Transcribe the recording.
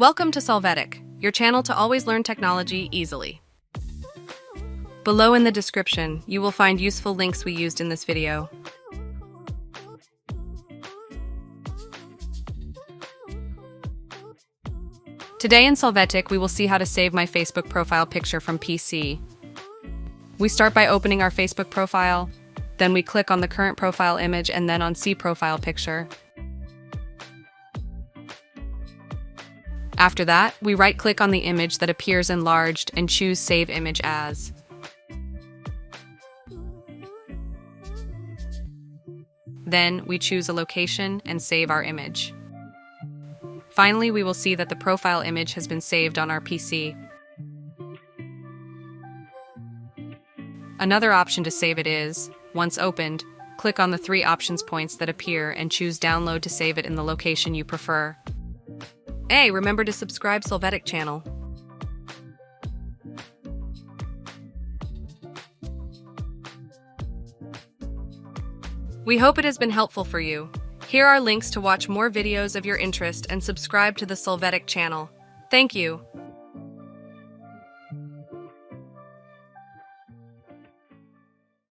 Welcome to Solvetic, your channel to always learn technology easily. Below in the description, you will find useful links we used in this video. Today in Solvetic, we will see how to save my Facebook profile picture from PC. We start by opening our Facebook profile, then we click on the current profile image and then on See Profile Picture. After that, we right-click on the image that appears enlarged and choose Save Image As. Then, we choose a location and save our image. Finally, we will see that the profile image has been saved on our PC. Another option to save it is, once opened, click on the 3 options points that appear and choose Download to save it in the location you prefer. Hey, remember to subscribe Solvetic channel. We hope it has been helpful for you. Here are links to watch more videos of your interest and subscribe to the Solvetic channel. Thank you.